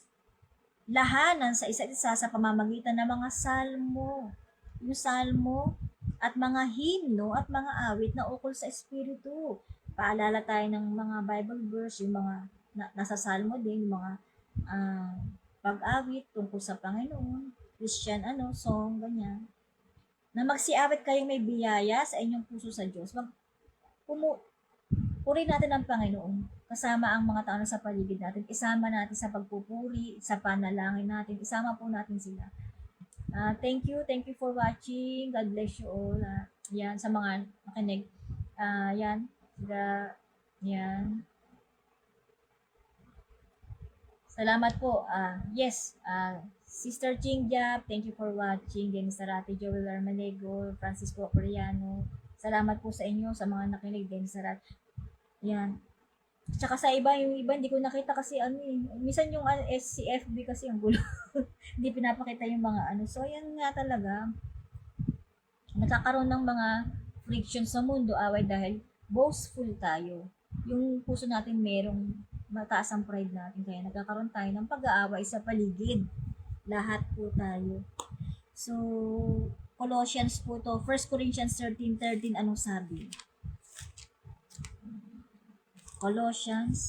lahanan sa isa't isa sa pamamagitan ng mga salmo, yung salmo at mga himno at mga awit na ukol sa Espiritu. Paalala tayo ng mga Bible verse, yung mga nasa salmo din, yung mga pag-awit tungkol sa Panginoon, Christian song, ganyan. Na magsiawit kayong may biyaya sa inyong puso sa Diyos. Puri natin ang Panginoon kasama ang mga tao na sa paligid natin. Isama natin sa pagpupuri, sa panalangin natin. Isama po natin sila. Thank you for watching. God bless you all. Yan, sa mga nakinig. Yan. Yan. Salamat po. Yes. Sister Chingjap, thank you for watching. Dennis Sarate, Joel Armalego, Francisco Coriano. Salamat po sa inyo, sa mga nakinig. Dennis Sarate. Yan. Tsaka sa iba, yung iba hindi ko nakita kasi minsan yung SCFB kasi ang gulo. Hindi pinapakita yung mga So, yan nga talaga. Nagkakaroon ng mga friction sa mundo, away dahil boastful tayo. Yung puso natin merong mataas ang pride natin. Kaya nagkakaroon tayo ng pag-aaway sa paligid. Lahat po tayo. So, Colossians po to. 1 Corinthians 13:13, anong sabi? Colossians.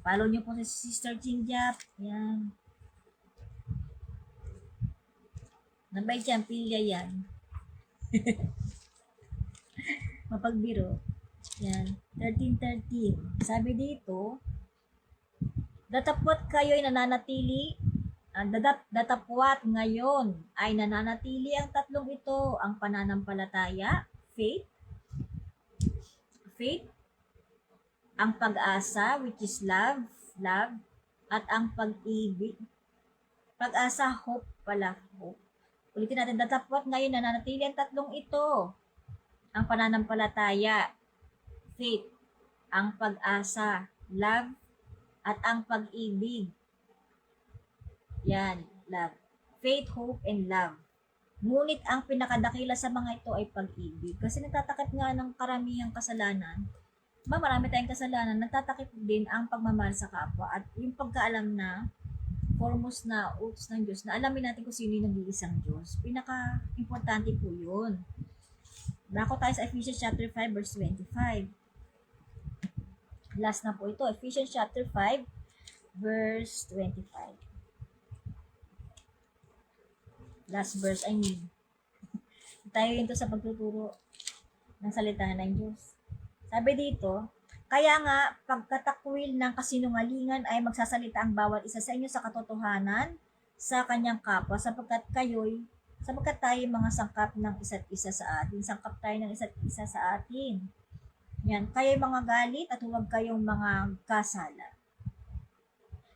Follow nyo po si Sister Chingjap. Yan. Nabay dyan, pilya yan. Mapagbiro. Yan. 13:13. Sabi dito, datapwat kayo'y nananatili, datapwat ngayon ay nananatili ang tatlong ito, ang pananampalataya, faith, ang pag-asa, which is love, at ang pag-ibig. Pag-asa, hope. Ulitin natin, datapwat ngayon nananatili ang tatlong ito, ang pananampalataya, faith, ang pag-asa, love, at ang pag-ibig. Yan, love. Faith, hope, and love. Ngunit ang pinakadakila sa mga ito ay pag-ibig. Kasi nagtatakip nga ng karamihang kasalanan. Marami tayong kasalanan, nagtatakip din ang pagmamahal sa kapwa at yung pagkaalam na foremost na utos ng Diyos, na alamin natin kung sino yung nag-iisang Diyos. Pinaka-importante po yun. Bako tayo sa Ephesians chapter 5 verse 25. Last na po ito, Ephesians chapter 5 verse 25. Last verse, tayo yun to sa pagtuturo ng salita ng Diyos. Sabi dito, kaya nga, pagkatakwil ng kasinungalingan ay magsasalita ang bawat isa sa inyo sa katotohanan sa kanyang kapwa, sapagkat tayo mga sangkap ng isa't isa sa atin. Sangkap tayo ng isa't isa sa atin. Yan, kayo'y mga galit at huwag kayong mga kasala.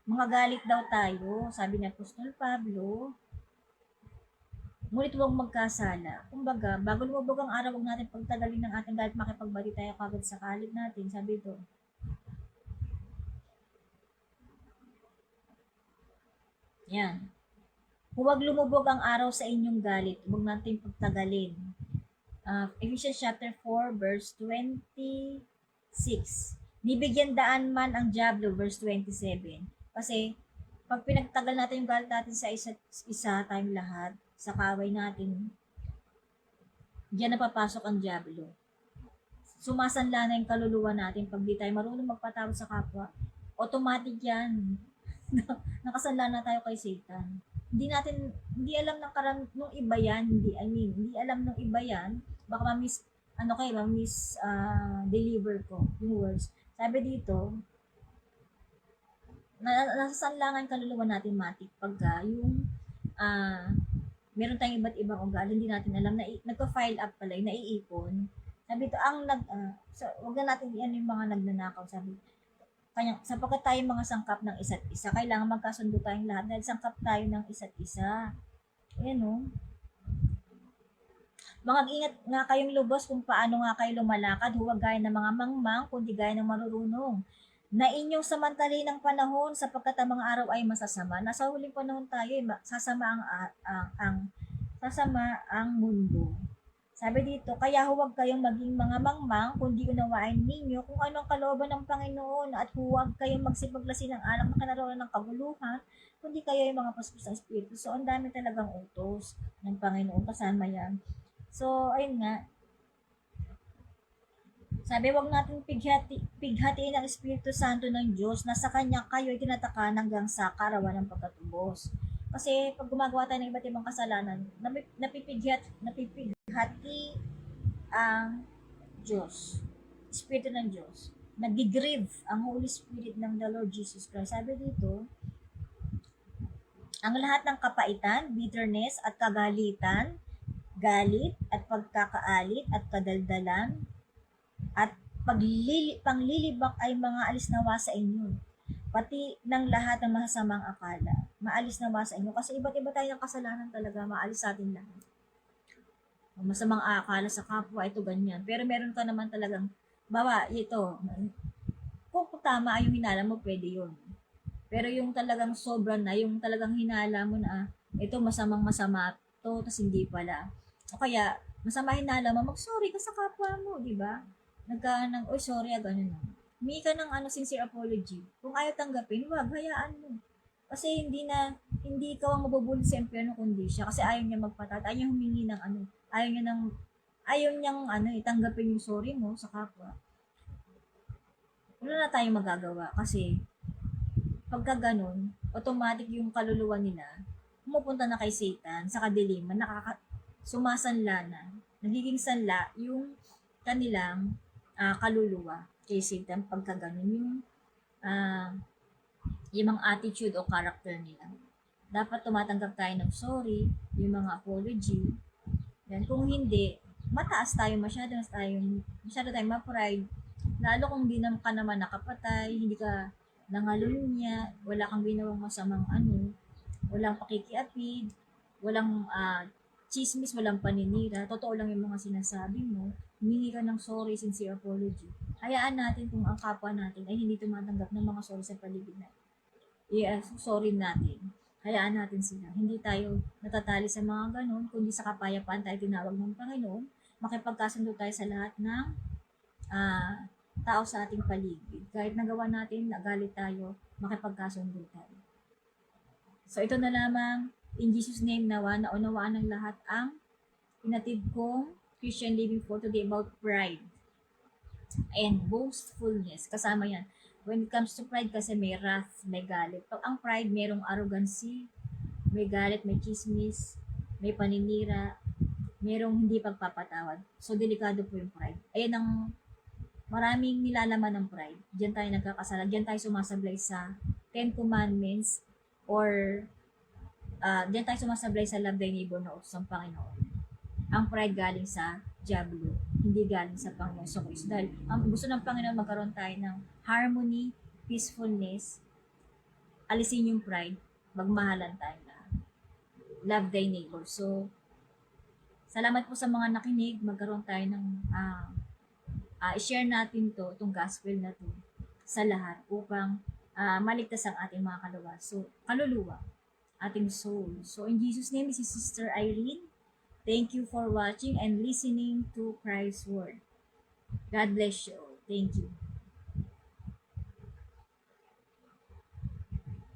Mga galit daw tayo, sabi ni Apostol Pablo, ngunit huwag magkasala. Kumbaga, bago lumubog ang araw, huwag natin pagtagalin ng ating galit, makipagbati tayo kagad sa kalip natin. Sabi ito. Yan. Huwag lumubog ang araw sa inyong galit. Huwag natin pagtagalin. Ephesians chapter 4, verse 26. Nibigyan daan man ang diablo, verse 27. Kasi, pag pinagtagal natin yung galit natin sa isa't isa, tayong lahat, sa kaway natin, diyan napapasok ang diablo. Sumasanla na yung kaluluwa natin pag di tayo marunong magpatawad sa kapwa. Automatic yan. Nakasanla na tayo kay Satan. Hindi alam nung iba yan, hindi alam nung iba yan, baka deliver ko yung words. Sabi dito, nasasanlangan kaluluwa natin matik pagka yung meron tayong iba't ibang ugali, hindi natin alam na nagpa-file up pala, naiipon. Sabi ito, wag na natin yan yung mga nagnanakaw, sabi. sapagkat tayo mga sangkap ng isa't isa, kailangan magkasundo tayong lahat dahil sangkap tayo ng isa't isa. Ayan o. Mag-ingat nga kayong lubos kung paano nga kayo lumalakad, huwag gaya ng mga mangmang, kundi gaya ng marurunong. Na inyong samantali ng panahon sapagkat ang mga araw ay masasama. Nasa huling panahon tayo, sasama sasama ang mundo. Sabi dito, kaya huwag kayong maging mga mangmang, kundi unawain ninyo kung ano ang kalooban ng Panginoon at huwag kayong magsipaglasin ng alak na kinaroon ng kaguluhan, kundi kayo ay mga paspos ng Espiritu. So, ang dami talagang utos ng Panginoon, kasama yan. So, ayun nga. Sabi, wag natin pighatiin ang Espiritu Santo ng Diyos na sa Kanya kayo ay tinatakan hanggang sa karawan ng pagkatubos. Kasi pag gumagawa tayo ng iba't ibang kasalanan, napipighati ang Diyos. Espiritu ng Diyos. Nagigrieve ang Holy Spirit ng the Lord Jesus Christ. Sabi dito, ang lahat ng kapaitan, bitterness at kagalitan, galit at pagkakaalit at kadaldalan at panglilibak ay mga alis nawa sa inyo. Pati ng lahat ng masasamang akala, maalis nawa sa inyo. Kasi iba't iba tayo ng kasalanan talaga, maalis sa atin lahat. Masamang akala sa kapwa, ito ganyan. Pero meron ka naman talagang, ito, kung tama yung hinala mo, pwede yun. Pero yung talagang sobra na, yung talagang hinala mo na, ito masamang masama to, tas hindi pala. O kaya, masama hinala mo, mag-sorry ka sa kapwa mo, di ba? Sorry, ganun na. Humingi ka ng sincere apology. Kung ayaw tanggapin, wag, hayaan mo. Kasi hindi ikaw ang mabubuli sa impyerno kundi siya. Kasi ayaw niya magpatat, ayaw niya humingi ng ayaw niyang itanggapin yung sorry mo sa kapwa. Wala na tayong magagawa kasi pagka ganun, automatic yung kaluluwa nila pumupunta na kay Satan sa kadiliman, sumasanla na, nagiging sanla yung kanilang kaluluwa kay Satan pagka ganun yung mga attitude o character nila. Dapat tumatanggap tayo ng sorry, yung mga apology. Yan, kung hindi, masyado tayong ma-pride, lalo kung di naman ka naman nakapatay, hindi ka nangalunya, wala kang ginawang masamang walang pakikiapid, walang chismis, walang paninira, totoo lang yung mga sinasabi mo, humingi ka ng sorry, sincere apology. Hayaan natin kung ang kapwa natin ay hindi tumatanggap ng mga sorry sa paligid natin. Sorry natin. Hayaan natin sila. Hindi tayo natatali sa mga ganun, kundi sa kapayapaan tayo tinawag ng Panginoon, makipagkasundo tayo sa lahat ng tao sa ating paligid. Kahit nagawa natin, nagalit tayo, makipagkasundo tayo. So ito na lamang, in Jesus' name nawa, naunawaan ng lahat ang pinatid kong Christian Living for today about pride and boastfulness. Kasama yan. When it comes to pride kasi may wrath, may galit. Pag ang pride, merong arrogancy, may galit, may chismis, may paninira, merong hindi pagpapatawad. So, delikado po yung pride. Ayan ang maraming nilalaman ng pride. Diyan tayo nagkakasala. Diyan tayo sumasablay sa 10 Commandments or diyan tayo sumasablay sa love thy neighbor na utos ng Panginoon. Ang pride galing sa Diablo, hindi galing sa Panginoon sa Kristo. Dahil ang gusto ng Panginoon magkaroon tayo ng harmony, peacefulness, alisin yung pride, magmahalan tayo lahat. Love thy neighbor. So, salamat po sa mga nakinig, magkaroon tayo ng i-share natin itong gospel na to sa lahat upang maligtas ang ating mga kaluluwa, ating soul. So, in Jesus' name, this is Sister Irene. Thank you for watching and listening to Christ's Word. God bless you all. Thank you.